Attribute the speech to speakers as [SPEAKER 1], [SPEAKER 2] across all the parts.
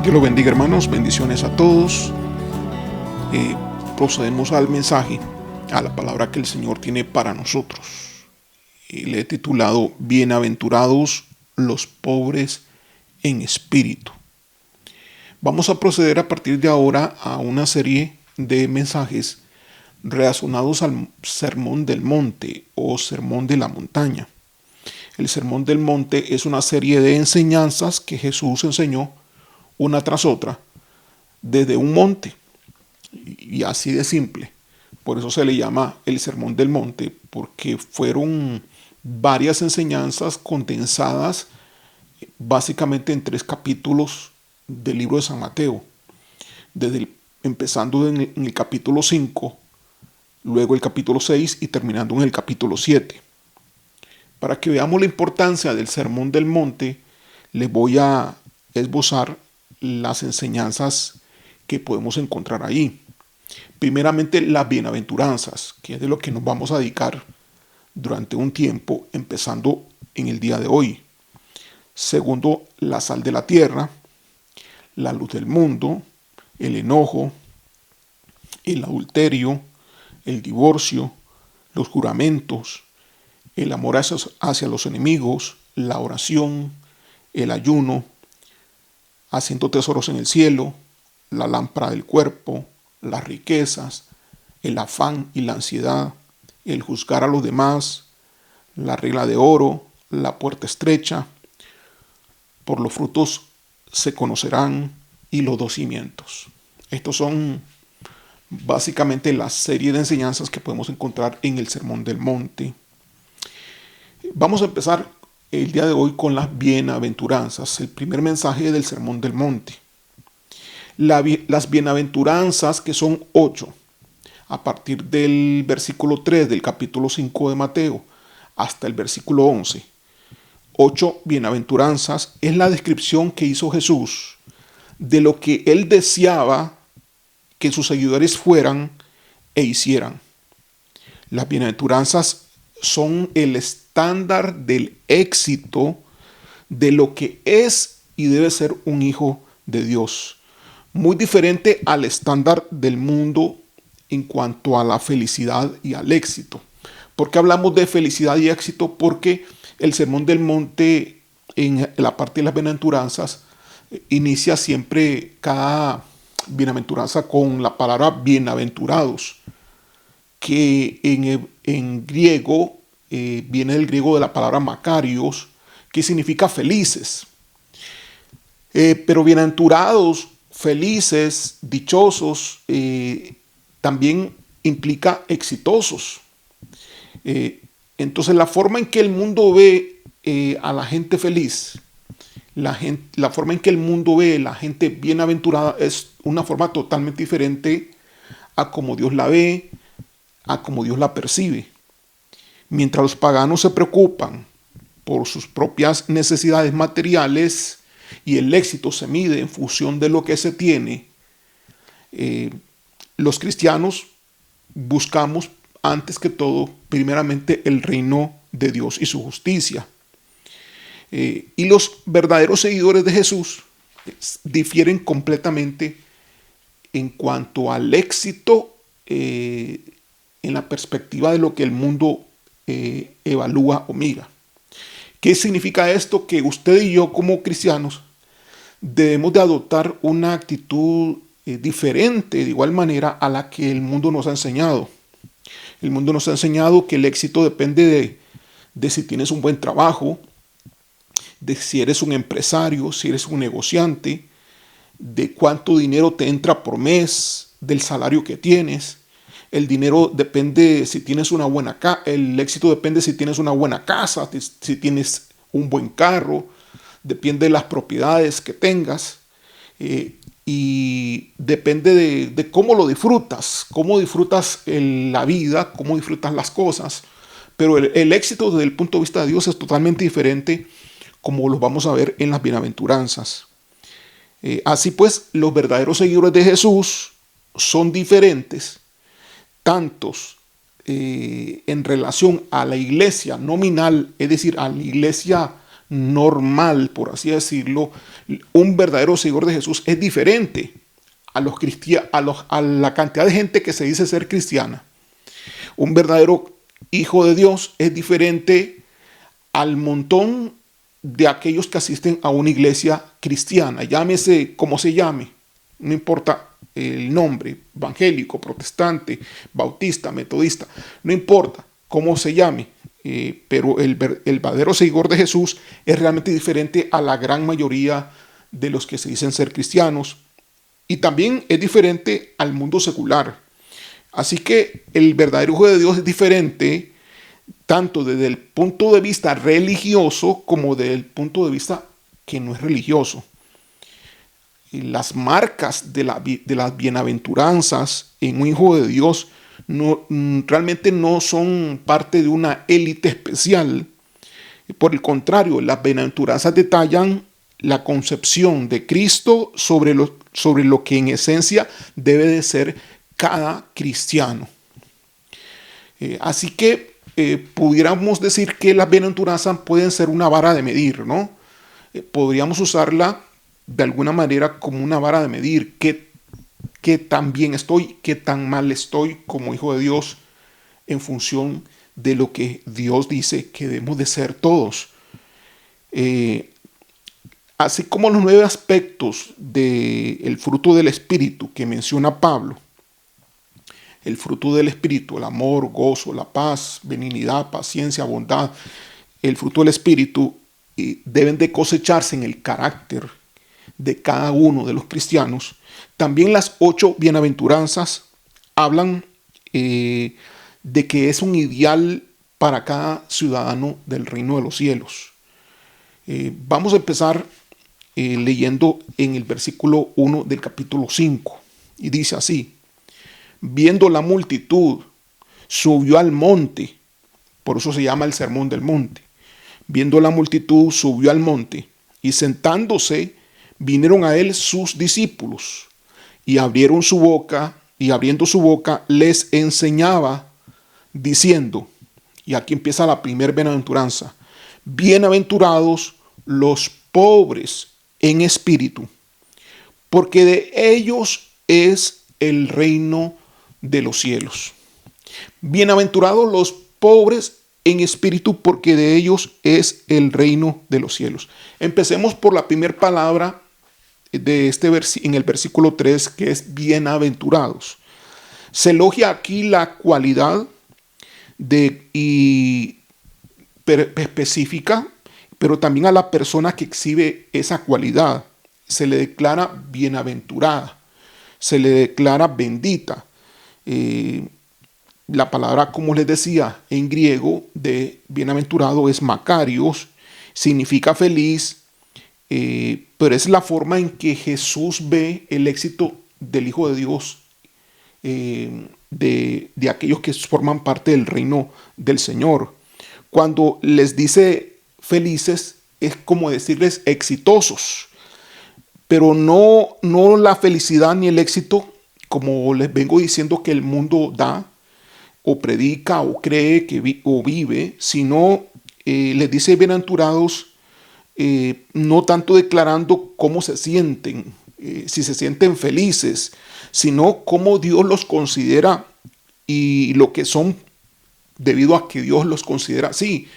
[SPEAKER 1] Dios los bendiga, hermanos, bendiciones a todos. Procedemos al mensaje, a la palabra que el Señor tiene para nosotros. Le he titulado Bienaventurados los pobres en espíritu. Vamos a proceder a partir de ahora a una serie de mensajes relacionados al Sermón del Monte o Sermón de la Montaña. El Sermón del Monte es una serie de enseñanzas que Jesús enseñó una tras otra desde un monte, y así de simple. Por eso se le llama el Sermón del Monte, porque fueron varias enseñanzas condensadas básicamente en 3 capítulos del libro de San Mateo, empezando en el capítulo 5, luego el capítulo 6 y terminando en el capítulo 7. Para que veamos la importancia del Sermón del Monte, les voy a esbozar las enseñanzas que podemos encontrar ahí. Primeramente, las bienaventuranzas, que es de lo que nos vamos a dedicar durante un tiempo, empezando en el día de hoy. Segundo, la sal de la tierra, la luz del mundo, el enojo, el adulterio, el divorcio, los juramentos, el amor hacia los enemigos, la oración, el ayuno, haciendo tesoros en el cielo, la lámpara del cuerpo, las riquezas, el afán y la ansiedad, el juzgar a los demás, la regla de oro, la puerta estrecha, por los frutos se conocerán, y los 2 cimientos. Estos son básicamente la serie de enseñanzas que podemos encontrar en el Sermón del Monte. Vamos a empezar el día de hoy con las bienaventuranzas, el primer mensaje del Sermón del Monte. Las bienaventuranzas, que son 8, a partir del versículo 3 del capítulo 5 de Mateo hasta el versículo 11. 8 bienaventuranzas es la descripción que hizo Jesús de lo que él deseaba que sus seguidores fueran e hicieran. Las bienaventuranzas son el estándar del éxito de lo que es y debe ser un hijo de Dios. Muy diferente al estándar del mundo en cuanto a la felicidad y al éxito. ¿Por qué hablamos de felicidad y éxito? Porque el Sermón del Monte, en la parte de las bienaventuranzas, inicia siempre cada bienaventuranza con la palabra bienaventurados, que en griego viene del griego de la palabra makarios, que significa felices. Pero bienaventurados, felices, dichosos, también implica exitosos. Entonces, la forma en que el mundo ve a la gente feliz, la forma en que el mundo ve a la gente bienaventurada es una forma totalmente diferente a como Dios la ve, a como Dios la percibe. Mientras los paganos se preocupan por sus propias necesidades materiales y el éxito se mide en función de lo que se tiene, los cristianos buscamos antes que todo, primeramente, el reino de Dios y su justicia. Y los verdaderos seguidores de Jesús difieren completamente en cuanto al éxito en la perspectiva de lo que el mundo evalúa o mira. ¿Qué significa esto? Que usted y yo, como cristianos, debemos de adoptar una actitud diferente, de igual manera a la que el mundo nos ha enseñado. El mundo nos ha enseñado que el éxito depende de si tienes un buen trabajo, de si eres un empresario, si eres un negociante, de cuánto dinero te entra por mes, del salario que tienes. El dinero depende si tienes una buena casa, el éxito depende si tienes una buena casa, si tienes un buen carro, depende de las propiedades que tengas, y depende de cómo lo disfrutas, la vida, cómo disfrutas las cosas. Pero el éxito desde el punto de vista de Dios es totalmente diferente, como lo vamos a ver en las bienaventuranzas. Así pues, los verdaderos seguidores de Jesús son diferentes, tantos en relación a la iglesia nominal, es decir, a la iglesia normal, por así decirlo, un verdadero seguidor de Jesús es diferente a la cantidad de gente que se dice ser cristiana. Un verdadero hijo de Dios es diferente al montón de aquellos que asisten a una iglesia cristiana, llámese como se llame, no importa el nombre, evangélico, protestante, bautista, metodista, no importa cómo se llame, pero el verdadero seguidor de Jesús es realmente diferente a la gran mayoría de los que se dicen ser cristianos, y también es diferente al mundo secular. Así que el verdadero hijo de Dios es diferente tanto desde el punto de vista religioso como desde el punto de vista que no es religioso. Y las marcas de las bienaventuranzas en un hijo de Dios realmente no son parte de una élite especial. Por el contrario, las bienaventuranzas detallan la concepción de Cristo sobre lo que en esencia debe de ser cada cristiano. Así que pudiéramos decir que las bienaventuranzas pueden ser una vara de medir, ¿no? Podríamos usarla de alguna manera como una vara de medir qué tan bien estoy, qué tan mal estoy como hijo de Dios en función de lo que Dios dice que debemos de ser todos. Así como los 9 aspectos del fruto del Espíritu que menciona Pablo, el fruto del Espíritu, el amor, gozo, la paz, benignidad, paciencia, bondad, el fruto del Espíritu deben de cosecharse en el carácter de cada uno de los cristianos. También las 8 bienaventuranzas hablan de que es un ideal para cada ciudadano del reino de los cielos. Vamos a empezar leyendo en el versículo 1 del capítulo 5 y dice así: viendo la multitud, subió al monte. Por eso se llama el sermón del monte. Viendo la multitud, subió al monte, y sentándose, vinieron a él sus discípulos, y abrieron su boca, y abriendo su boca, les enseñaba, diciendo, y aquí empieza la primera bienaventuranza: bienaventurados los pobres en espíritu, porque de ellos es el reino de los cielos. Bienaventurados los pobres en espíritu, porque de ellos es el reino de los cielos. Empecemos por la primera palabra de en el versículo 3, que es bienaventurados. Se elogia aquí la cualidad específica, pero también a la persona que exhibe esa cualidad. Se le declara bienaventurada, se le declara bendita. La palabra, como les decía, en griego de bienaventurado es makarios, significa feliz, pero es la forma en que Jesús ve el éxito del Hijo de Dios, de aquellos que forman parte del reino del Señor. Cuando les dice felices, es como decirles exitosos, pero no la felicidad ni el éxito, como les vengo diciendo, que el mundo da, o predica, o cree, o vive, sino les dice bienaventurados, no tanto declarando cómo se sienten, si se sienten felices, sino cómo Dios los considera y lo que son debido a que Dios los considera así.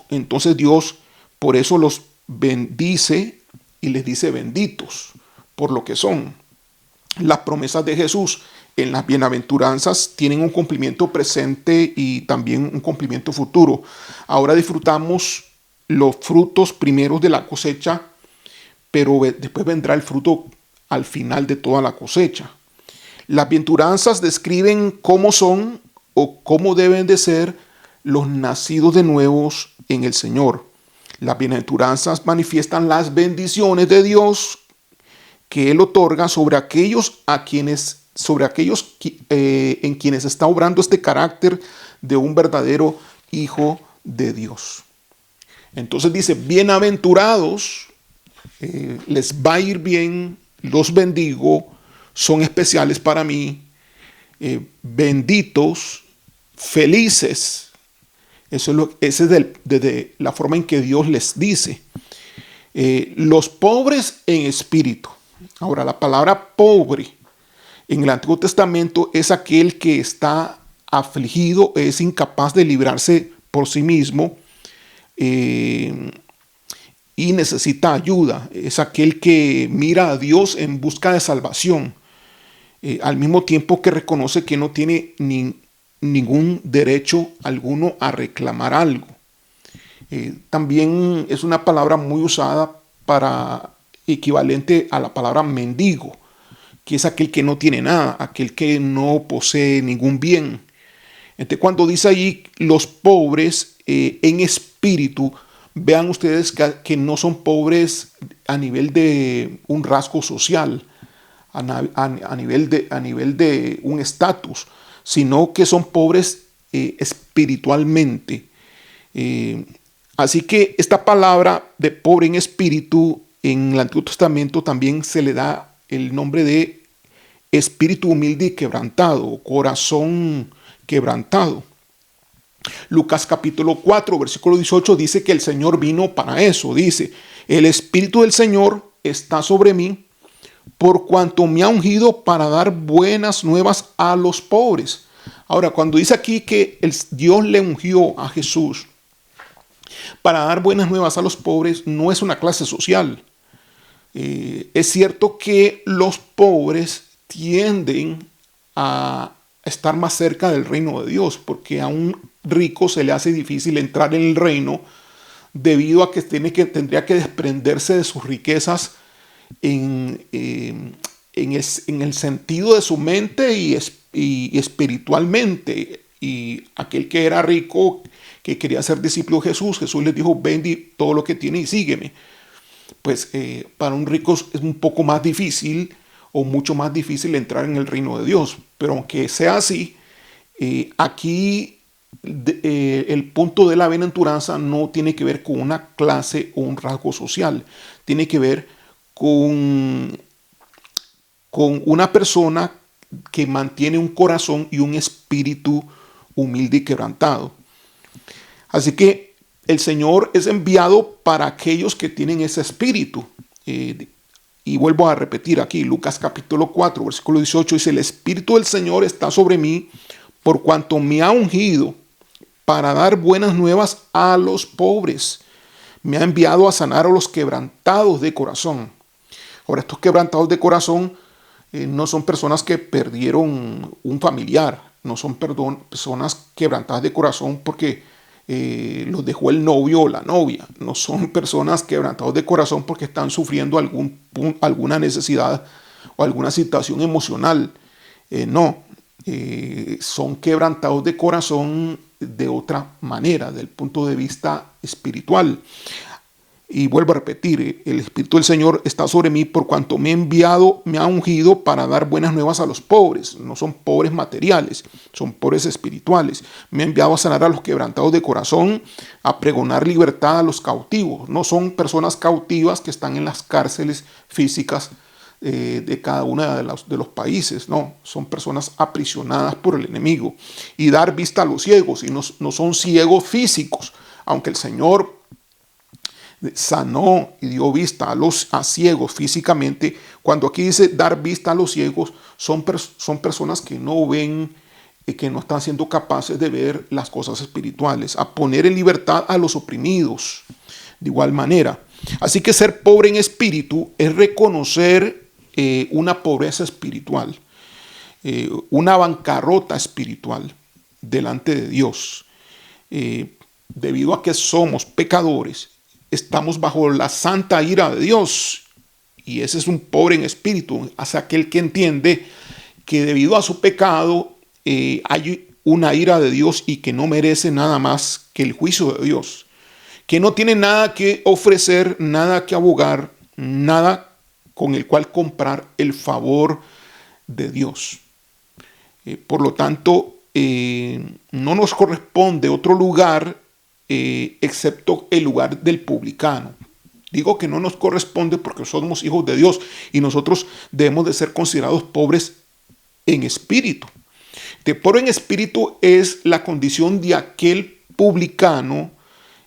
[SPEAKER 1] Entonces Dios por eso los bendice y les dice benditos por lo que son. Las promesas de Jesús en las bienaventuranzas tienen un cumplimiento presente y también un cumplimiento futuro. Ahora disfrutamos los frutos primeros de la cosecha, pero después vendrá el fruto al final de toda la cosecha. Las bienaventuranzas describen cómo son o cómo deben de ser los nacidos de nuevos en el Señor. Las bienaventuranzas manifiestan las bendiciones de Dios que Él otorga sobre aquellos en quienes está obrando este carácter de un verdadero hijo de Dios. Entonces dice, bienaventurados, les va a ir bien, los bendigo, son especiales para mí, benditos, felices, Esa es desde la forma en que Dios les dice. Los pobres en espíritu. Ahora, la palabra pobre en el Antiguo Testamento es aquel que está afligido, es incapaz de librarse por sí mismo y necesita ayuda. Es aquel que mira a Dios en busca de salvación, al mismo tiempo que reconoce que no tiene ningún derecho alguno a reclamar algo. También es una palabra muy usada para equivalente a la palabra mendigo, que es aquel que no tiene nada, aquel que no posee ningún bien. Entonces, cuando dice ahí los pobres en espíritu, vean ustedes que no son pobres a nivel de un rasgo social, a nivel de un estatus, sino que son pobres espiritualmente. Así que esta palabra de pobre en espíritu en el Antiguo Testamento también se le da el nombre de espíritu humilde y quebrantado, corazón quebrantado. Lucas capítulo 4, versículo 18 dice que el Señor vino para eso. Dice, el Espíritu del Señor está sobre mí por cuanto me ha ungido para dar buenas nuevas a los pobres. Ahora, cuando dice aquí que Dios le ungió a Jesús para dar buenas nuevas a los pobres, no es una clase social. Es cierto que los pobres tienden a estar más cerca del reino de Dios, porque a un rico se le hace difícil entrar en el reino debido a que tendría que desprenderse de sus riquezas en el sentido de su mente y espiritualmente. Y aquel que era rico, que quería ser discípulo de Jesús, Jesús les dijo, vende todo lo que tiene y sígueme. Pues para un rico es un poco más difícil o mucho más difícil entrar en el reino de Dios. Pero aunque sea así, aquí el punto de la bienaventuranza no tiene que ver con una clase o un rasgo social. Tiene que ver con una persona que mantiene un corazón y un espíritu humilde y quebrantado. Así que el Señor es enviado para aquellos que tienen ese espíritu. Y vuelvo a repetir aquí, Lucas capítulo 4, versículo 18, dice, el Espíritu del Señor está sobre mí por cuanto me ha ungido para dar buenas nuevas a los pobres. Me ha enviado a sanar a los quebrantados de corazón. Ahora, estos quebrantados de corazón no son personas que perdieron un familiar, no son personas quebrantadas de corazón porque los dejó el novio o la novia. No son personas quebrantados de corazón porque están sufriendo alguna necesidad o alguna situación emocional. No, son quebrantados de corazón de otra manera, del punto de vista espiritual. Y vuelvo a repetir, el Espíritu del Señor está sobre mí por cuanto me ha enviado, me ha ungido para dar buenas nuevas a los pobres. No son pobres materiales, son pobres espirituales. Me ha enviado a sanar a los quebrantados de corazón, a pregonar libertad a los cautivos. No son personas cautivas que están en las cárceles físicas de cada uno de los países. No, son personas aprisionadas por el enemigo. Y dar vista a los ciegos, y no son ciegos físicos, aunque el Señor sanó y dio vista a ciegos físicamente. Cuando aquí dice dar vista a los ciegos, son personas que no ven, que no están siendo capaces de ver las cosas espirituales, a poner en libertad a los oprimidos de igual manera. Así que ser pobre en espíritu es reconocer una pobreza espiritual, una bancarrota espiritual delante de Dios, debido a que somos pecadores. Estamos bajo la santa ira de Dios, y ese es un pobre en espíritu, hacia aquel que entiende que debido a su pecado hay una ira de Dios y que no merece nada más que el juicio de Dios, que no tiene nada que ofrecer, nada que abogar, nada con el cual comprar el favor de Dios. Por lo tanto, no nos corresponde otro lugar excepto el lugar del publicano. Digo que no nos corresponde porque somos hijos de Dios y nosotros debemos de ser considerados pobres en espíritu. De pobre en espíritu es la condición de aquel publicano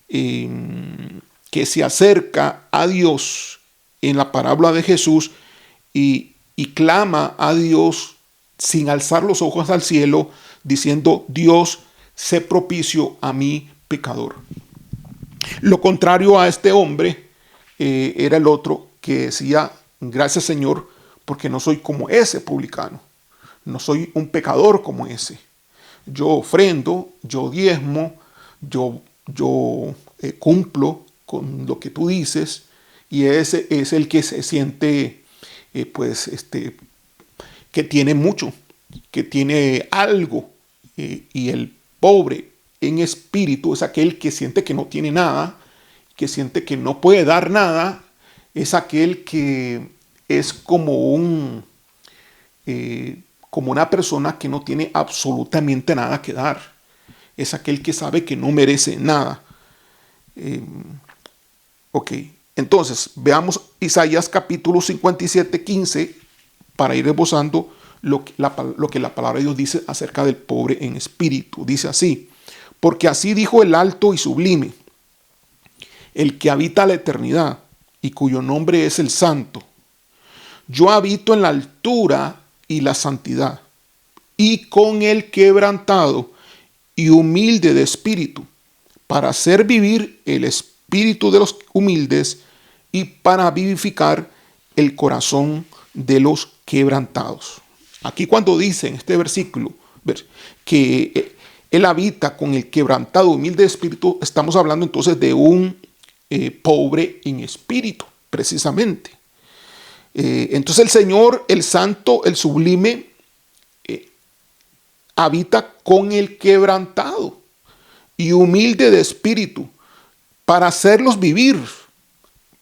[SPEAKER 1] que se acerca a Dios en la parábola de Jesús y clama a Dios sin alzar los ojos al cielo, diciendo: Dios, sé propicio a mi pecador. Lo contrario a este hombre era el otro que decía: gracias, Señor, porque no soy como ese publicano, no soy un pecador como ese. Yo ofrendo, yo diezmo, yo cumplo con lo que tú dices, y ese es el que se siente que tiene mucho, que tiene algo, y el pobre en espíritu es aquel que siente que no tiene nada, que siente que no puede dar nada, es aquel que es como como una persona que no tiene absolutamente nada que dar. Es aquel que sabe que no merece nada. Ok, entonces veamos Isaías capítulo 57, 15, para ir esbozando lo que la palabra de Dios dice acerca del pobre en espíritu. Dice así: porque así dijo el alto y sublime, el que habita la eternidad y cuyo nombre es el Santo. Yo habito en la altura y la santidad, y con el quebrantado y humilde de espíritu, para hacer vivir el espíritu de los humildes y para vivificar el corazón de los quebrantados. Aquí cuando dice en este versículo que él habita con el quebrantado, humilde de espíritu, estamos hablando entonces de un pobre en espíritu, precisamente. Entonces el Señor, el Santo, el Sublime, habita con el quebrantado y humilde de espíritu, para hacerlos vivir,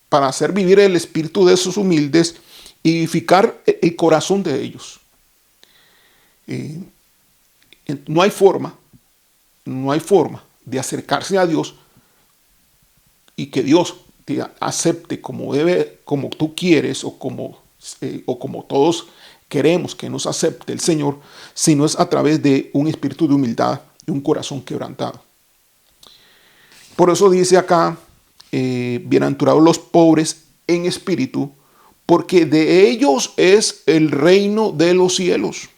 [SPEAKER 1] para hacer vivir el espíritu de esos humildes y vivificar el corazón de ellos. No hay forma de acercarse a Dios y que Dios te acepte como debe, como tú quieres, o como todos queremos que nos acepte el Señor, si no es a través de un espíritu de humildad y un corazón quebrantado. Por eso dice acá: bienaventurados los pobres en espíritu, porque de ellos es el reino de los cielos.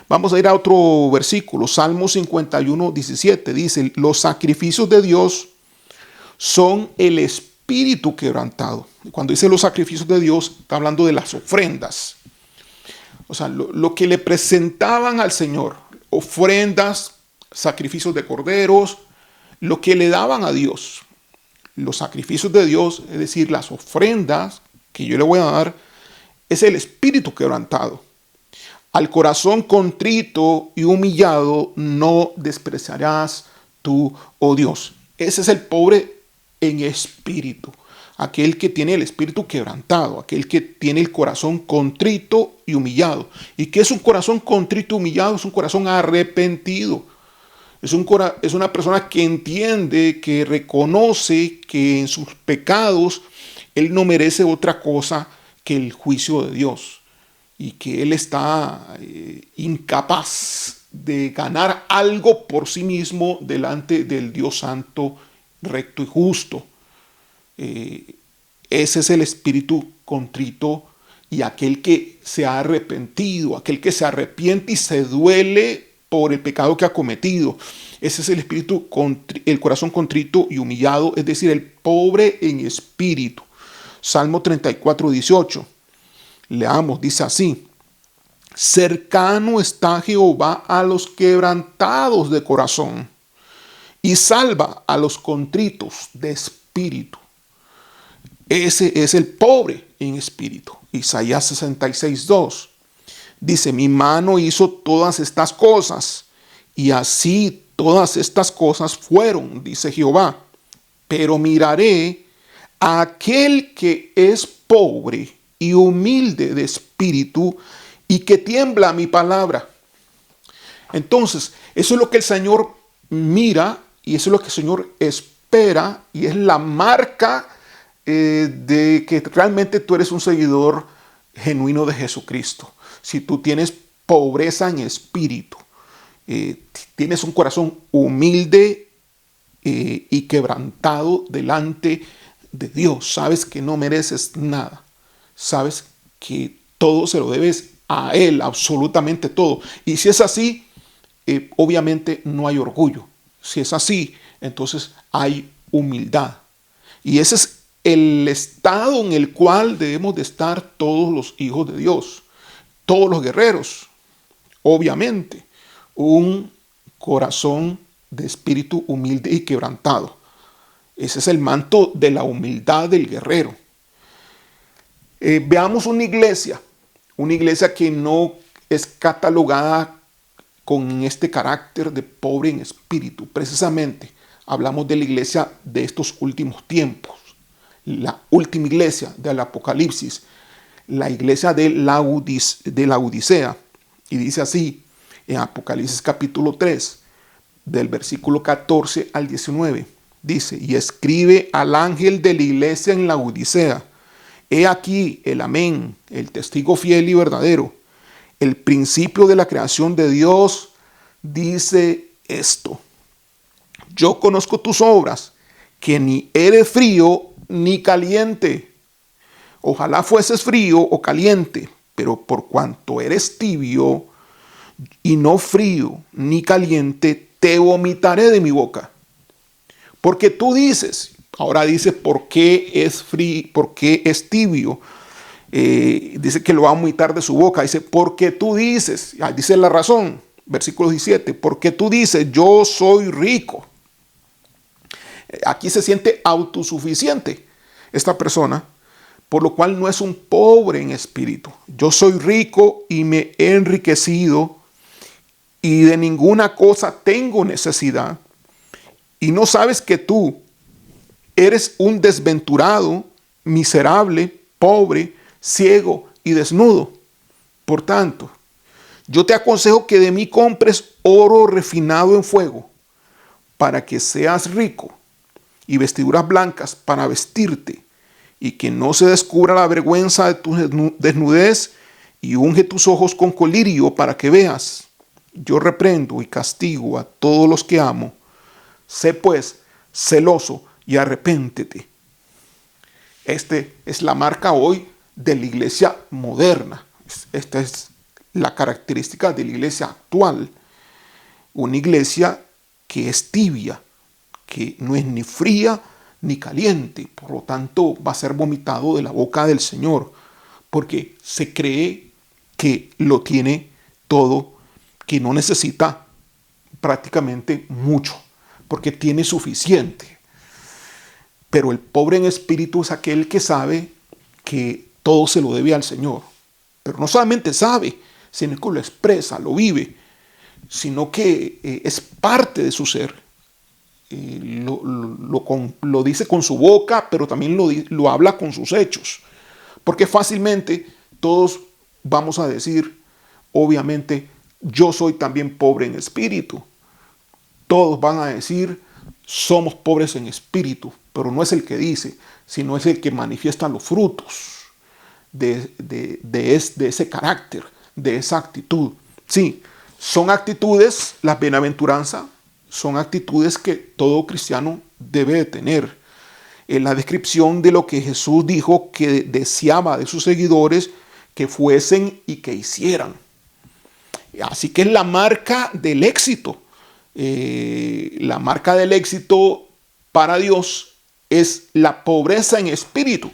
[SPEAKER 1] Vamos a ir a otro versículo, Salmo 51, 17. Dice: los sacrificios de Dios son el espíritu quebrantado. Cuando dice los sacrificios de Dios, está hablando de las ofrendas. O sea, lo que le presentaban al Señor, ofrendas, sacrificios de corderos, lo que le daban a Dios. Los sacrificios de Dios, es decir, las ofrendas que yo le voy a dar, es el espíritu quebrantado. Al corazón contrito y humillado no despreciarás tú, oh Dios. Ese es el pobre en espíritu, aquel que tiene el espíritu quebrantado, aquel que tiene el corazón contrito y humillado. ¿Y qué es un corazón contrito y humillado? Es un corazón arrepentido. Es una persona que entiende, que reconoce que en sus pecados él no merece otra cosa que el juicio de Dios, y que él está incapaz de ganar algo por sí mismo delante del Dios santo, recto y justo. Ese es el espíritu contrito, y aquel que se ha arrepentido, aquel que se arrepiente y se duele por el pecado que ha cometido. Ese es el espíritu, el corazón contrito y humillado, es decir, el pobre en espíritu. Salmo 34, 18. Leamos, dice así: cercano está Jehová a los quebrantados de corazón, y salva a los contritos de espíritu. Ese es el pobre en espíritu. Isaías 66, 2. Dice: mi mano hizo todas estas cosas, y así todas estas cosas fueron, dice Jehová. Pero miraré a aquel que es pobre y humilde de espíritu, y que tiembla a mi palabra. Entonces, eso es lo que el Señor mira, y eso es lo que el Señor espera, y es la marca de que realmente tú eres un seguidor genuino de Jesucristo. Si tú tienes pobreza en espíritu, tienes un corazón humilde y quebrantado delante de Dios. Sabes que no mereces nada. Sabes que todo se lo debes a Él, absolutamente todo. Y si es así, obviamente no hay orgullo. Si es así, entonces hay humildad. Y ese es el estado en el cual debemos de estar todos los hijos de Dios, todos los guerreros. Obviamente, un corazón de espíritu humilde y quebrantado. Ese es el manto de la humildad del guerrero. Veamos una iglesia que no es catalogada con este carácter de pobre en espíritu. Precisamente hablamos de la iglesia de estos últimos tiempos, la última iglesia del Apocalipsis, la iglesia de la Odisea. Y dice así en Apocalipsis capítulo 3, del versículo 14 al 19. Dice, y escribe al ángel de la iglesia en la Odisea: he aquí el amén, el testigo fiel y verdadero, el principio de la creación de Dios, dice esto: yo conozco tus obras, que ni eres frío ni caliente. Ojalá fueses frío o caliente, pero por cuanto eres tibio y no frío ni caliente, te vomitaré de mi boca. Porque tú dices, ahora dice por qué es frío, por qué es tibio. Dice que lo va a vomitar de su boca. Dice, porque tú dices, dice la razón, versículo 17, porque tú dices, yo soy rico. Aquí se siente autosuficiente esta persona, por lo cual no es un pobre en espíritu. Yo soy rico y me he enriquecido y de ninguna cosa tengo necesidad. Y no sabes que tú eres un desventurado, miserable, pobre, ciego y desnudo. Por tanto, yo te aconsejo que de mí compres oro refinado en fuego, para que seas rico, y vestiduras blancas para vestirte, y que no se descubra la vergüenza de tu desnudez, y unge tus ojos con colirio para que veas. Yo reprendo y castigo a todos los que amo. Sé pues celoso y arrepéntete. Este es la marca hoy de la iglesia moderna. Esta es la característica de la iglesia actual. Una iglesia que es tibia, que no es ni fría ni caliente. Por lo tanto, va a ser vomitado de la boca del Señor, porque se cree que lo tiene todo, que no necesita prácticamente mucho, porque tiene suficiente. Pero el pobre en espíritu es aquel que sabe que todo se lo debe al Señor. Pero no solamente sabe, sino que lo expresa, lo vive, sino que es parte de su ser. Lo dice con su boca, pero también lo habla con sus hechos. Porque fácilmente todos vamos a decir, obviamente, yo soy también pobre en espíritu. Todos van a decir, somos pobres en espíritu, pero no es el que dice, sino es el que manifiesta los frutos de ese carácter, de esa actitud. Sí, son actitudes, las bienaventuranzas, son actitudes que todo cristiano debe de tener. En la descripción de lo que Jesús dijo que deseaba de sus seguidores que fuesen y que hicieran. Así que es la marca del éxito. La marca del éxito para Dios es la pobreza en espíritu,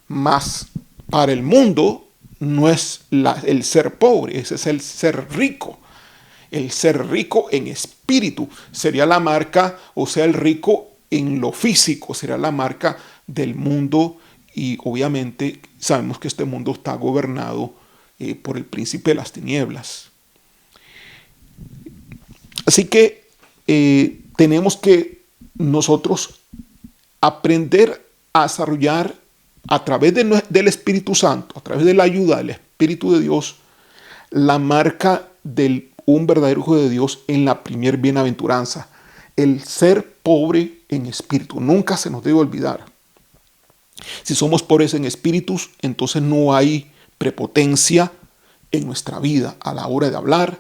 [SPEAKER 1] mas para el mundo no es el ser pobre, ese es el ser rico. El ser rico en espíritu sería la marca, o sea, el rico en lo físico, sería la marca del mundo. Y obviamente sabemos que este mundo está gobernado por el príncipe de las tinieblas. Así que tenemos que nosotros aprender a desarrollar a través del Espíritu Santo, a través de la ayuda del Espíritu de Dios, la marca de un verdadero hijo de Dios en la primer bienaventuranza. El ser pobre en espíritu. Nunca se nos debe olvidar. Si somos pobres en espíritus, entonces no hay prepotencia en nuestra vida a la hora de hablar,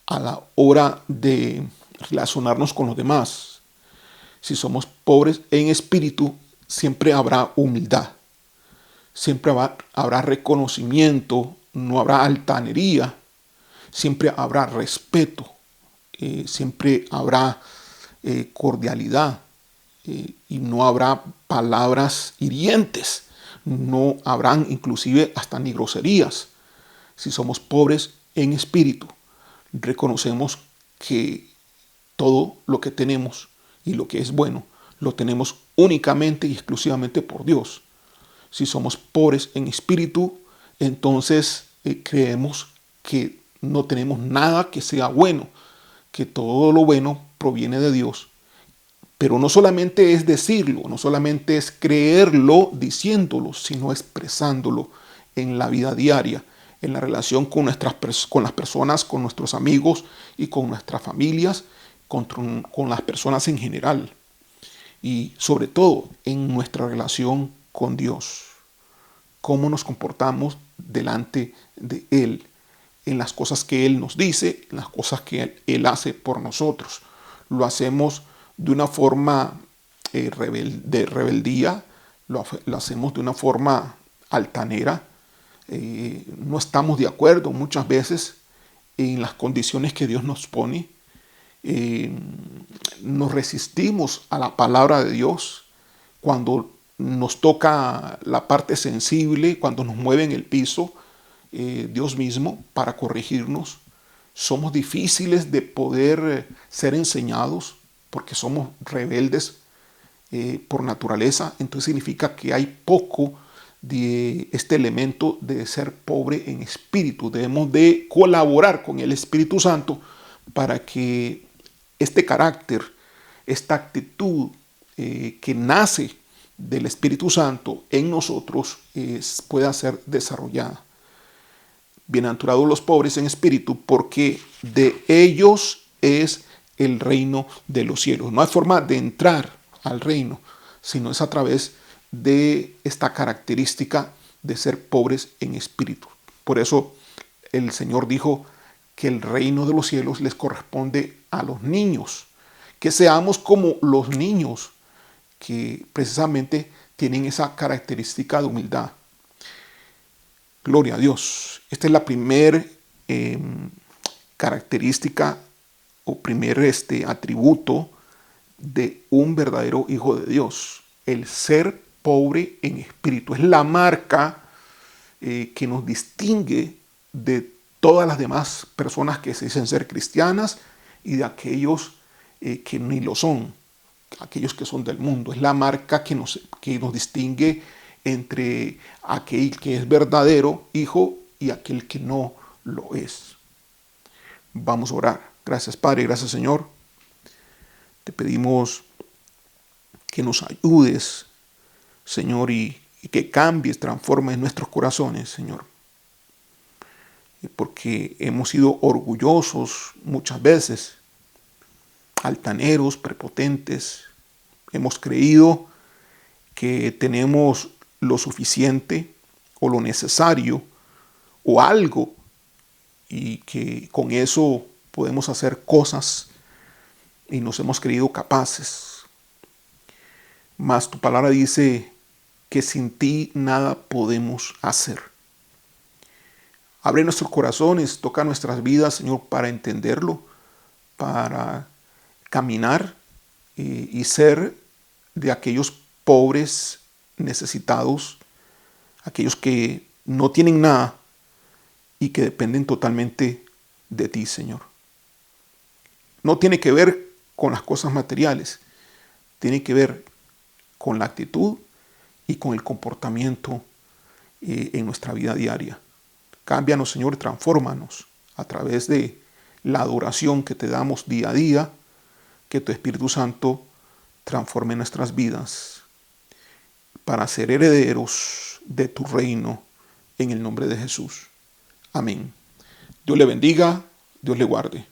[SPEAKER 1] a la hora de relacionarnos con los demás. Si somos pobres en espíritu, siempre habrá humildad, siempre habrá reconocimiento, no habrá altanería, siempre habrá respeto, siempre habrá cordialidad, y no habrá palabras hirientes, no habrán inclusive hasta ni groserías. Si somos pobres en espíritu, reconocemos que todo lo que tenemos y lo que es bueno, lo tenemos únicamente y exclusivamente por Dios. Si somos pobres en espíritu, entonces creemos que no tenemos nada que sea bueno, que todo lo bueno proviene de Dios. Pero no solamente es decirlo, no solamente es creerlo diciéndolo, sino expresándolo en la vida diaria, en la relación con las personas, con nuestros amigos y con nuestras familias, con las personas en general. Y sobre todo en nuestra relación con Dios. Cómo nos comportamos delante de Él, en las cosas que Él nos dice, en las cosas que Él hace por nosotros. Lo hacemos de una forma de rebeldía, lo hacemos de una forma altanera. No estamos de acuerdo muchas veces en las condiciones que Dios nos pone. Nos resistimos a la palabra de Dios cuando nos toca la parte sensible, cuando nos mueve en el piso Dios mismo para corregirnos. Somos difíciles de poder ser enseñados porque somos rebeldes por naturaleza. Entonces significa que hay poco de este elemento de ser pobre en espíritu. Debemos de colaborar con el Espíritu Santo para que este carácter, esta actitud que nace del Espíritu Santo en nosotros pueda ser desarrollada. Bienaventurados los pobres en espíritu, porque de ellos es el reino de los cielos. No hay forma de entrar al reino, sino es a través de esta característica de ser pobres en espíritu. Por eso el Señor dijo que el reino de los cielos les corresponde a los niños, que seamos como los niños que precisamente tienen esa característica de humildad. Gloria a Dios. Esta es la primera característica o primer atributo de un verdadero hijo de Dios. El ser pobre en espíritu. Es la marca que nos distingue de todas las demás personas que se dicen ser cristianas y de aquellos que ni lo son, aquellos que son del mundo. Es la marca que nos distingue entre aquel que es verdadero hijo y aquel que no lo es. Vamos a orar. Gracias, Padre, gracias, Señor. Te pedimos que nos ayudes, Señor, y que cambies, transformes nuestros corazones, Señor. Porque hemos sido orgullosos muchas veces, altaneros, prepotentes. Hemos creído que tenemos lo suficiente o lo necesario o algo y que con eso podemos hacer cosas y nos hemos creído capaces. Mas tu palabra dice que sin ti nada podemos hacer. Abre nuestros corazones, toca nuestras vidas, Señor, para entenderlo, para caminar y ser de aquellos pobres necesitados, aquellos que no tienen nada y que dependen totalmente de ti, Señor. No tiene que ver con las cosas materiales, tiene que ver con la actitud y con el comportamiento en nuestra vida diaria. Cámbianos, Señor, transfórmanos a través de la adoración que te damos día a día, que tu Espíritu Santo transforme nuestras vidas para ser herederos de tu reino en el nombre de Jesús. Amén. Dios le bendiga, Dios le guarde.